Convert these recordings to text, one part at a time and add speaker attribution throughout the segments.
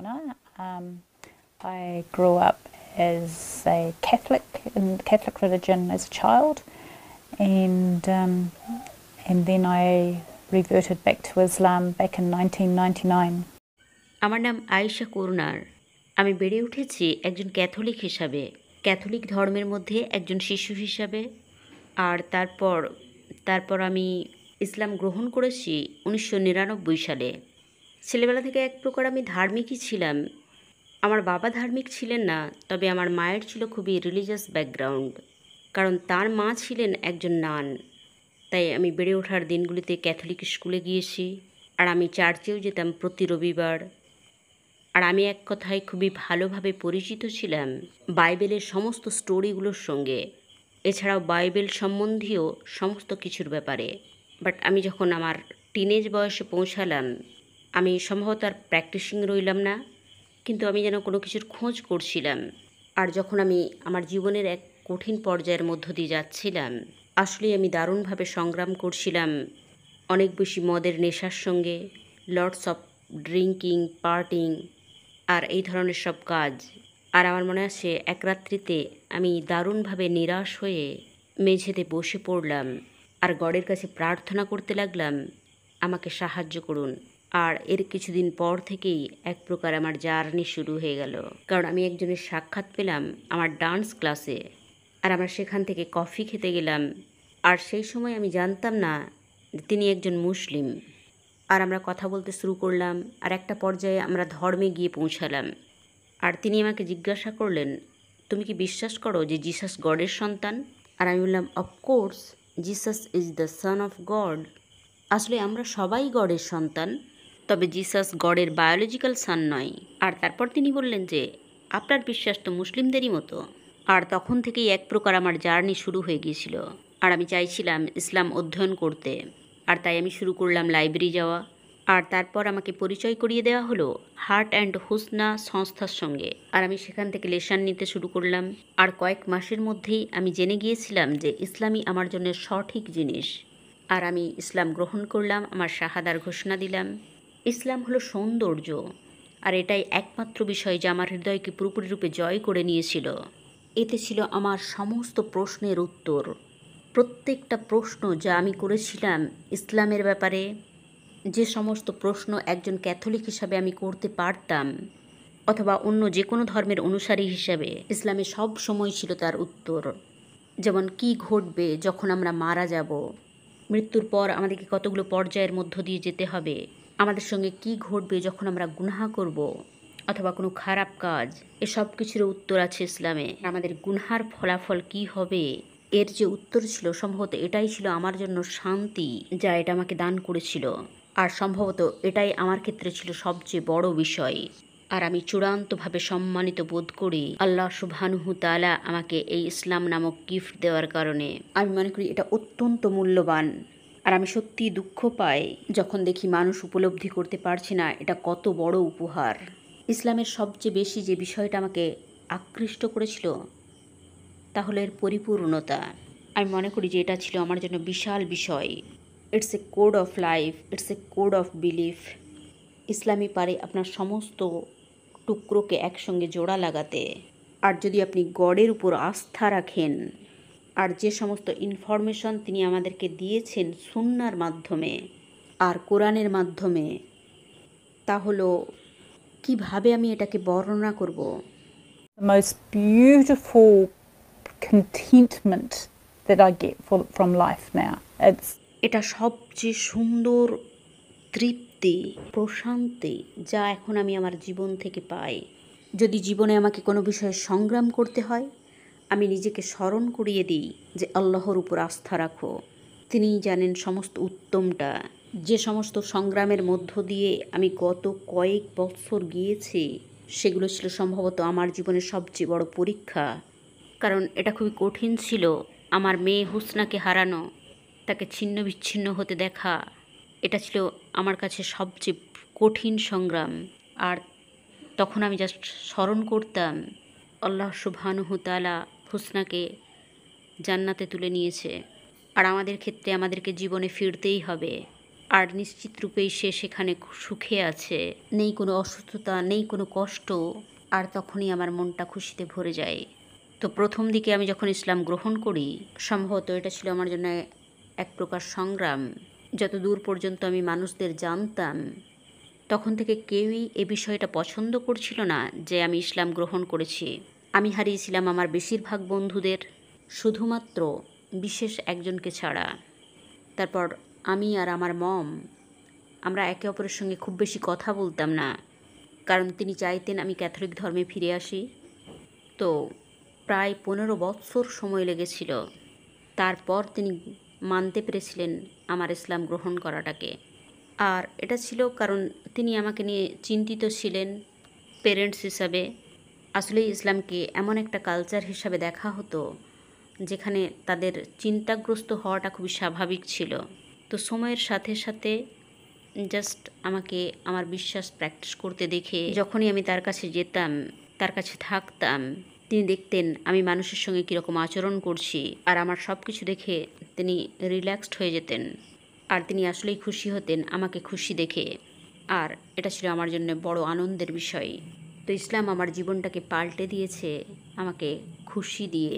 Speaker 1: Donna. I grew up as a Catholic in the Catholic religion as a child, and then I reverted back to Islam back in 1999.
Speaker 2: আমার নাম আয়েশা করুনার। আমি বেড়ে উঠেছি একজন Catholic হিসাবে, Catholic ধর্মের মধ্যে একজন শিশু হিসাবে। আর তারপর আমি ইসলাম গ্রহণ করেছি 1999 সালে। ছেলেবেলা থেকে এক প্রকার আমি ধার্মিকই ছিলাম। আমার বাবা ধার্মিক ছিলেন না, তবে আমার মায়ের ছিল খুবই রিলিজিয়াস ব্যাকগ্রাউন্ড, কারণ তার মা ছিলেন একজন নান। তাই আমি বেড়ে ওঠার দিনগুলিতে ক্যাথলিক স্কুলে গিয়েছি, আর আমি চার্চেও যেতাম প্রতি রবিবার। আর আমি এক কথায় খুবই ভালোভাবে পরিচিত ছিলাম বাইবেলের সমস্ত স্টোরিগুলোর সঙ্গে, এছাড়াও বাইবেল সম্বন্ধীয় সমস্ত কিছুর ব্যাপারে। বাট আমি যখন আমার টিনেজ বয়সে পৌঁছালাম, আমি সম্ভবত আর প্র্যাকটিসিং রইলাম না, কিন্তু আমি যেন কোনো কিছুর খোঁজ করছিলাম। আর যখন আমি আমার জীবনের এক কঠিন পর্যায়ের মধ্য দিয়ে যাচ্ছিলাম, আসলেই আমি দারুণভাবে সংগ্রাম করছিলাম অনেক বেশি মদের নেশার সঙ্গে, লটস অফ ড্রিঙ্কিং, পার্টিং আর এই ধরনের সব কাজ। আর আমার মনে আছে এক রাত্রিতে আমি দারুণভাবে নিরাশ হয়ে মেঝেতে বসে পড়লাম আর গডের কাছে প্রার্থনা করতে লাগলাম, আমাকে সাহায্য করুন। আর এর কিছুদিন পর থেকেই এক প্রকার আমার জার্নি শুরু হয়ে গেল, কারণ আমি একজনের সাক্ষাৎ পেলাম আমার ডান্স ক্লাসে, আর আমরা সেখান থেকে কফি খেতে গেলাম। আর সেই সময় আমি জানতাম না যে তিনি একজন মুসলিম। আর আমরা কথা বলতে শুরু করলাম, আর একটা পর্যায়ে আমরা ধর্মে গিয়ে পৌঁছালাম। আর তিনি আমাকে জিজ্ঞাসা করলেন, তুমি কি বিশ্বাস করো যে জিসাস গডের সন্তান? আর আমি বললাম, of course, Jesus is the son of god. আসলে আমরা সবাই গডের সন্তান, তবে জিসাস গডের বায়োলজিক্যাল সান নয়। আর তারপর তিনি বললেন যে আপনার বিশ্বাস তো মুসলিমদেরই মতো। আর তখন থেকেই এক প্রকার আমার জার্নি শুরু হয়ে গিয়েছিল। আর আমি চাইছিলাম ইসলাম অধ্যয়ন করতে, আর তাই আমি শুরু করলাম লাইব্রেরি যাওয়া। আর তারপর আমাকে পরিচয় করিয়ে দেওয়া হলো হার্ট অ্যান্ড হুসনা সংস্থার সঙ্গে, আর আমি সেখান থেকে লেসন নিতে শুরু করলাম। আর কয়েক মাসের মধ্যেই আমি জেনে গিয়েছিলাম যে ইসলামই আমার জন্য সঠিক জিনিস। আর আমি ইসলাম গ্রহণ করলাম, আমার শাহাদার ঘোষণা দিলাম। ইসলাম হলো সৌন্দর্য, আর এটাই একমাত্র বিষয় যা আমার হৃদয়কে পুরোপুরি রূপে জয় করে নিয়েছিল। এতে ছিল আমার সমস্ত প্রশ্নের উত্তর। প্রত্যেকটা প্রশ্ন যা আমি করেছিলাম ইসলামের ব্যাপারে, যে সমস্ত প্রশ্ন একজন ক্যাথলিক হিসাবে আমি করতে পারতাম, অথবা অন্য যে কোনো ধর্মের অনুসারী হিসাবে, ইসলামে সব সময় ছিল তার উত্তর। যেমন কি ঘটবে যখন আমরা মারা যাব, মৃত্যুর পর আমাদেরকে কতগুলো পর্যায়ের মধ্য দিয়ে যেতে হবে, আমাদের সঙ্গে কি ঘটবে যখন আমরা গুনাহ করব অথবা কোনো খারাপ কাজ, এসব কিছুর উত্তর আছে ইসলামে। আমাদের গুনহার ফলাফল কি হবে, এর যে উত্তর ছিল, সম্ভবত এটাই ছিল আমার জন্য শান্তি, যা এটা আমাকে দান করেছিল। আর সম্ভবত এটাই আমার ক্ষেত্রে ছিল সবচেয়ে বড় বিষয়। আর আমি চূড়ান্তভাবে সম্মানিত বোধ করি আল্লাহ সুবহানাহু তাআলা আমাকে এই ইসলাম নামক গিফট দেওয়ার কারণে। আমি মনে করি এটা অত্যন্ত মূল্যবান। আর আমি সত্যিই দুঃখ পাই যখন দেখি মানুষ উপলব্ধি করতে পারছে না এটা কত বড় উপহার। ইসলামের সবচেয়ে বেশি যে বিষয়টা আমাকে আকৃষ্ট করেছিল তা হলো এর পরিপূর্ণতা। আমি মনে করি যে এটা ছিল আমার জন্য বিশাল বিষয়। It's a code of life, it's a code of belief. ইসলামই পারে আপনার সমস্ত টুকরোকে একসঙ্গে জোড়া লাগাতে। আর যদি আপনি গডের উপর আস্থা রাখেন, আর যে সমস্ত ইনফরমেশন তিনি আমাদেরকে দিয়েছেন সুন্নাহর মাধ্যমে আর কোরআনের মাধ্যমে, তা হলো কিভাবে আমি এটাকে বর্ণনা করব।
Speaker 1: The most beautiful contentment that I get from life now.
Speaker 2: এটা সবচেয়ে সুন্দর তৃপ্তি, প্রশান্তি যা এখন আমি আমার জীবন থেকে পাই। যদি জীবনে আমাকে কোনো বিষয়ে সংগ্রাম করতে হয়, আমি নিজেকে স্মরণ করিয়ে দিই যে আল্লাহর উপর আস্থা রাখো, তিনিই জানেন সমস্ত উত্তমটা। যে সমস্ত সংগ্রামের মধ্য দিয়ে আমি গত কয়েক বছর গিয়েছি, সেগুলো ছিল সম্ভবত আমার জীবনের সবচেয়ে বড় পরীক্ষা। কারণ এটা খুবই কঠিন ছিল আমার মেয়ে হুসনাকে হারানো, তাকে ছিন্ন বিচ্ছিন্ন হতে দেখা। এটা ছিল আমার কাছে সবচেয়ে কঠিন সংগ্রাম। আর তখন আমি জাস্ট স্মরণ করতাম আল্লাহ সুবহানাহু তাআলা হুসনাকে জান্নাতে তুলে নিয়েছে, আর আমাদের ক্ষেত্রে আমাদেরকে জীবনে ফিরতেই হবে। আর নিশ্চিত রূপেই সে সেখানে সুখে আছে, নেই কোনো অসুস্থতা, নেই কোনো কষ্ট। আর তখনই আমার মনটা খুশিতে ভরে যায়। তো প্রথম দিকে আমি যখন ইসলাম গ্রহণ করি, সম্ভবত এটা ছিল আমার জন্য এক প্রকার সংগ্রাম। যত দূর পর্যন্ত আমি মানুষদের জানতাম, তখন থেকে কেউই এ বিষয়টা পছন্দ করছিল না যে আমি ইসলাম গ্রহণ করেছি। আমি হারিয়েছিলাম আমার বেশিরভাগ বন্ধুদের, শুধুমাত্র বিশেষ একজনকে ছাড়া। তারপর আমি আর আমার মম, আমরা একে অপরের সঙ্গে খুব বেশি কথা বলতাম না, কারণ তিনি চাইতেন আমি ক্যাথলিক ধর্মে ফিরে আসি। তো প্রায় 15 বৎসর সময় লেগেছিল। তারপর তিনি মানতে পেরেছিলেন আমার ইসলাম গ্রহণ করাটাকে। আর এটা ছিল কারণ তিনি আমাকে নিয়ে চিন্তিত ছিলেন পেরেন্টস হিসাবে। আসলে ইসলামকে এমন একটা কালচার হিসাবে দেখা হতো যেখানে তাদের চিন্তাগ্রস্ত হওয়াটা খুবই স্বাভাবিক ছিল। তো সময়ের সাথে সাথে জাস্ট আমাকে আমার বিশ্বাস প্র্যাকটিস করতে দেখে যখনই আমি তার কাছে যেতাম, তার কাছে থাকতাম, তিনি দেখতেন আমি মানুষের সঙ্গে কীরকম আচরণ করছি, আর আমার সব কিছু দেখে তিনি রিল্যাক্সড হয়ে যেতেন। আর তিনি আসলেই খুশি হতেন আমাকে খুশি দেখে। আর এটা ছিল আমার জন্য বড় আনন্দের বিষয়। তো ইসলাম আমার জীবনটাকে পাল্টে দিয়েছে আমাকে খুশি দিয়ে।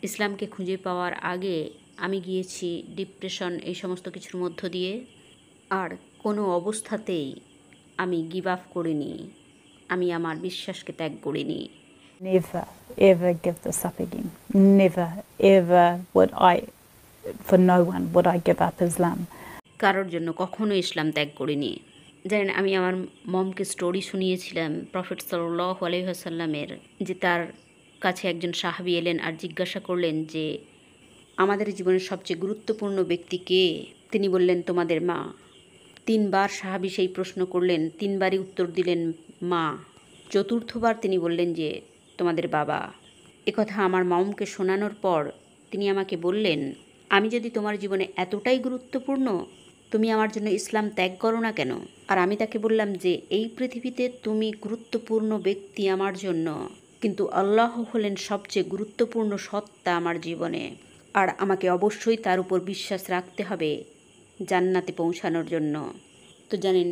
Speaker 2: ইসলামকে খুঁজে পাওয়ার আগে আমি গিয়েছি ডিপ্রেশন, এই সমস্ত কিছুর মধ্য দিয়ে। আর কোনো অবস্থাতেই আমি গিভ আপ করিনি, আমি আমার বিশ্বাসকে ত্যাগ করিনি।
Speaker 1: Never, ever give this up again. Never, ever would I, for no one, would I give up Islam.
Speaker 2: কারোর জন্য কখনো ইসলাম ত্যাগ করিনি। জানেন, আমি আমার মমকে স্টোরি শুনিয়েছিলাম প্রফেট সাল্লাল্লাহু আলাইহি ওয়াসাল্লামের, যে তার কাছে একজন সাহাবী এলেন আর জিজ্ঞাসা করলেন যে আমাদের জীবনের সবচেয়ে গুরুত্বপূর্ণ ব্যক্তি কে? তিনি বললেন তোমাদের মা। 3 বার সাহাবী সেই প্রশ্ন করলেন, 3 বারই উত্তর দিলেন মা। চতুর্থবার তিনি বললেন যে তোমাদের বাবা। একথা আমার মমকে শোনানোর পর তিনি আমাকে বললেন, আমি যদি তোমার জীবনে এতটাই গুরুত্বপূর্ণ, তুমি আমার জন্য ইসলাম ত্যাগ করো না কেন? আর আমি তাকে বললাম যে এই পৃথিবীতে তুমি গুরুত্বপূর্ণ ব্যক্তি আমার জন্য, কিন্তু আল্লাহ হলেন সবচেয়ে গুরুত্বপূর্ণ সত্তা আমার জীবনে। আর আমাকে অবশ্যই তার উপর বিশ্বাস রাখতে হবে জান্নাতে পৌঁছানোর জন্য। তো জানেন,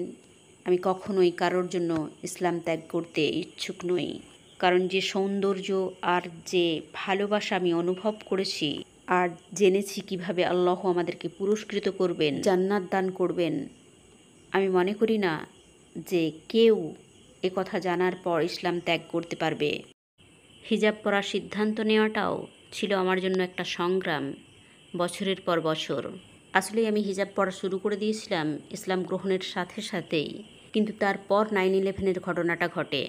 Speaker 2: আমি কখনোই কারোর জন্য ইসলাম ত্যাগ করতে ইচ্ছুক নই, কারণ যে সৌন্দর্য আর যে ভালোবাসা আমি অনুভব করেছি আর জেনেছি কিভাবে আল্লাহ আমাদেরকে পুরস্কৃত করবেন, জান্নাত দান করবেন, আমি মনে করি না যে কেউ এ কথা জানার পর ইসলাম ত্যাগ করতে পারবে। হিজাব পরার সিদ্ধান্ত নেওয়াটাও ছিল আমার জন্য একটা সংগ্রাম, বছরের পর বছর। আসলে আমি হিজাব পরা শুরু করে দিয়েছিলাম ইসলাম গ্রহণের সাথে সাথেই, কিন্তু তারপর 9/11-এর ঘটনাটা ঘটে।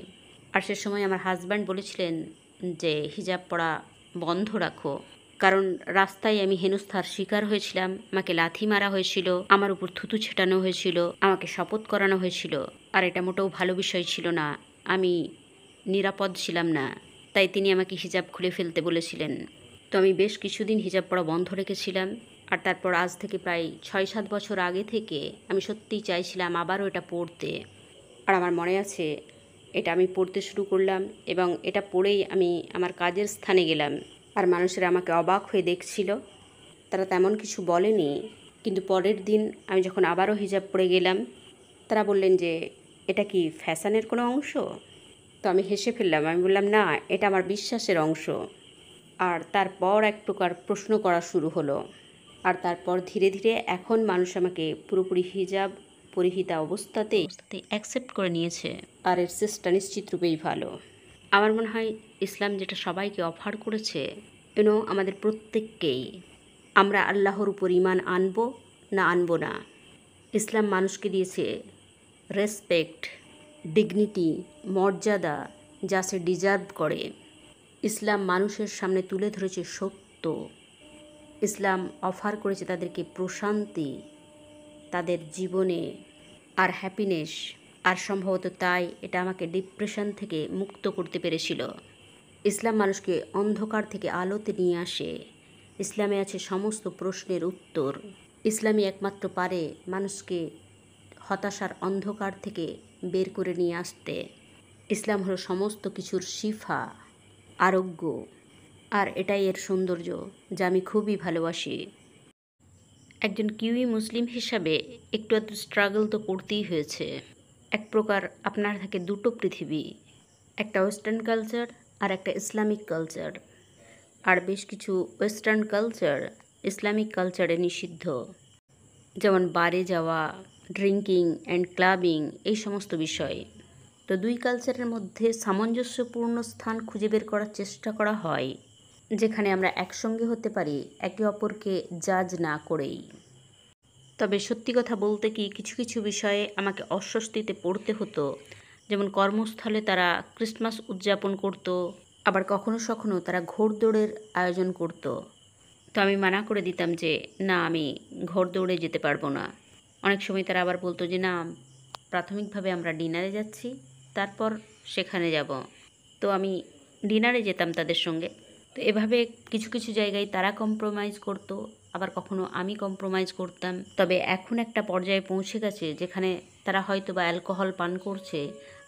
Speaker 2: আর সে সময় আমার হাজব্যান্ড বলেছিলেন যে হিজাব পরা বন্ধ রাখো, কারণ রাস্তায় আমি হেনস্থার শিকার হয়েছিলাম, আমাকে লাথি মারা হয়েছিল, আমার উপর থুতু ছেটানো হয়েছিল, আমাকে শপথ করানো হয়েছিল। আর এটা মোটেও ভালো বিষয় ছিল না, আমি নিরাপদ ছিলাম না। তাই তিনি আমাকে হিজাব খুলে ফেলতে বলেছিলেন। তো আমি বেশ কিছুদিন হিজাব পরা বন্ধ রেখেছিলাম। আর তারপর আজ থেকে প্রায় 6-7 বছর আগে থেকে আমি সত্যিই চাইছিলাম আবারও এটা পড়তে। আর আমার মনে আছে, এটা আমি পড়তে শুরু করলাম এবং এটা পড়েই আমি আমার কাজের স্থানে গেলাম। আর মানুষেরা আমাকে অবাক হয়ে দেখছিল, তারা তেমন কিছু বলেনি। কিন্তু পরের দিন আমি যখন আবারও হিজাব পরে গেলাম, তারা বললেন যে এটা কি ফ্যাশনের কোনো অংশ? তো আমি হেসে ফেললাম, আমি বললাম না, এটা আমার বিশ্বাসের অংশ। আর তারপর এক প্রকার প্রশ্ন করা শুরু হলো। আর তারপর ধীরে ধীরে এখন মানুষ আমাকে পুরোপুরি হিজাব পরিহিতা অবস্থাতেই অ্যাকসেপ্ট করে নিয়েছে। আর এর চেষ্টা নিশ্চিত রূপেই ভালো। আমার মনে হয় ইসলাম যেটা সবাইকে অফার করেছে, আমাদের প্রত্যেককেই, আমরা আল্লাহর উপর ঈমান আনবো না আনবো না। ইসলাম মানুষকে দিয়েছে রেসপেক্ট, ডিগনিটি, মর্যাদা, যা সে ডিজার্ভ করে। ইসলাম মানুষের সামনে তুলে ধরেছে সত্য। ইসলাম অফার করেছে তাদেরকে প্রশান্তি তাদের জীবনে আর হ্যাপিনেস। আর সম্ভবত তাই এটা আমাকে ডিপ্রেশন থেকে মুক্ত করতে পেরেছিল। ইসলাম মানুষকে অন্ধকার থেকে আলোতে নিয়ে আসে। ইসলামে আছে সমস্ত প্রশ্নের উত্তর। ইসলামই একমাত্র পারে মানুষকে হতাশার অন্ধকার থেকে বের করে নিয়ে আসতে। ইসলাম হলো সমস্ত কিছুর শিফা, আরোগ্য। আর এটাই এর সৌন্দর্য, যা আমি খুবই ভালোবাসি। একজন কিউই মুসলিম হিসাবে একটু আধটু স্ট্রাগল তো করতেই হয়েছে। এক প্রকার আপনার থাকে দুটো পৃথিবী, একটা ওয়েস্টার্ন কালচার আর একটা ইসলামিক কালচার। আর বেশ কিছু ওয়েস্টার্ন কালচার ইসলামিক কালচারে নিষিদ্ধ, যেমন বারে যাওয়া, ড্রিঙ্কিং অ্যান্ড ক্লাবিং, এই সমস্ত বিষয়। তো দুই কালচারের মধ্যে সামঞ্জস্যপূর্ণ স্থান খুঁজে বের করার চেষ্টা করা হয়, যেখানে আমরা একসঙ্গে হতে পারি একে অপরকে জাজ না করেই। তবে সত্যি কথা বলতে কি, কিছু কিছু বিষয়ে আমাকে অস্বস্তিতে পড়তে হতো। যেমন কর্মস্থলে তারা ক্রিসমাস উদযাপন করত, আবার কখনো সখনো তারা ঘোড়দৌড়ের আয়োজন করত। তো আমি মানা করে দিতাম যে না, আমি ঘোড়দৌড়ে যেতে পারবো না। অনেক সময় তারা আবার বলতো যে না, প্রাথমিকভাবে আমরা ডিনারে যাচ্ছি, তারপর সেখানে যাব। তো আমি ডিনারে যেতাম তাদের সঙ্গে। তো এভাবে কিছু কিছু জায়গায় তারা কম্প্রোমাইজ করতো, আবার কখনো আমি কম্প্রোমাইজ করতাম। তবে এখন একটা পর্যায়ে পৌঁছে গেছে যেখানে তারা হয়তো বা অ্যালকোহল পান করছে,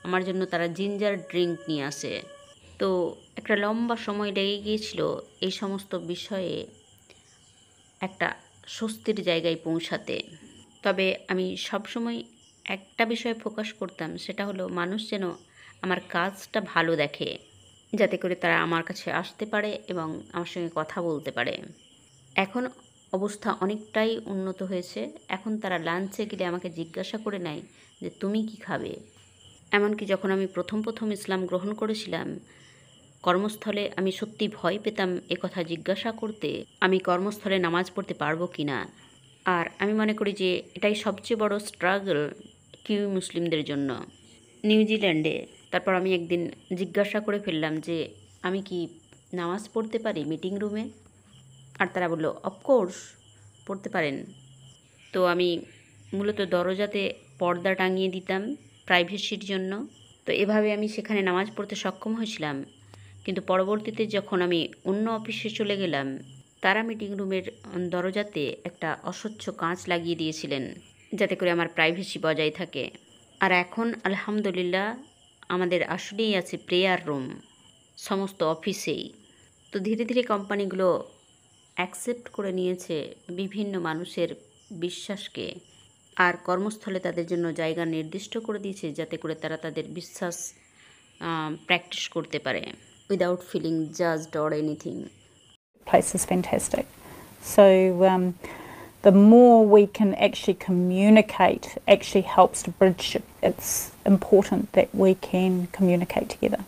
Speaker 2: আমার জন্য তারা জিঞ্জার ড্রিঙ্ক নিয়ে আসে। তো একটা লম্বা সময় লেগে গিয়েছিল এই সমস্ত বিষয়ে একটা স্বস্তির জায়গায় পৌঁছাতে। তবে আমি সবসময় একটা বিষয়ে ফোকাস করতাম, সেটা হলো মানুষ যেন আমার কাজটা ভালো দেখে, যাতে করে তারা আমার কাছে আসতে পারে এবং আমার সঙ্গে কথা বলতে পারে। এখন অবস্থা অনেকটাই উন্নত হয়েছে। এখন তারা লাঞ্চে গেলে আমাকে জিজ্ঞাসা করে নেয় যে তুমি কি খাবে। এমনকি যখন আমি প্রথম প্রথম ইসলাম গ্রহণ করেছিলাম, কর্মস্থলে আমি সত্যি ভয় পেতাম কথা জিজ্ঞাসা করতে, আমি কর্মস্থলে নামাজ পড়তে পারবো কি না। আর আমি মনে করি যে এটাই সবচেয়ে বড় স্ট্রাগল কিউই মুসলিমদের জন্য। নিউজিল্যান্ডে তারপর আমি একদিন জিজ্ঞাসা করে ফেললাম যে আমি কি নামাজ পড়তে পারি মিটিং রুমে। আর তারা বলল অফকোর্স পড়তে পারেন। তো আমি মূলত দরজাতে পর্দা টাঙিয়ে দিতাম প্রাইভেসির জন্য। তো এভাবে আমি সেখানে নামাজ পড়তে সক্ষম হয়েছিলাম। কিন্তু পরবর্তীতে যখন আমি অন্য অফিসে চলে গেলাম, তারা মিটিং রুমের দরজাতে একটা অস্বচ্ছ কাঁচ লাগিয়ে দিয়েছিলেন, যাতে করে আমার প্রাইভেসি বজায় থাকে। আর এখন আলহামদুলিল্লাহ আমাদের আসলেই আছে প্রেয়ার রুম সমস্ত অফিসেই। তো ধীরে ধীরে কোম্পানিগুলো অ্যাকসেপ্ট করে নিয়েছে বিভিন্ন মানুষের বিশ্বাসকে, আর কর্মস্থলে তাদের জন্য জায়গা নির্দিষ্ট করে দিয়েছে, যাতে করে তারা তাদের বিশ্বাস প্র্যাকটিস করতে পারে without feeling judged or anything.
Speaker 1: Place is fantastic. So the more we can actually communicate actually helps to bridge. It's important that we can communicate together.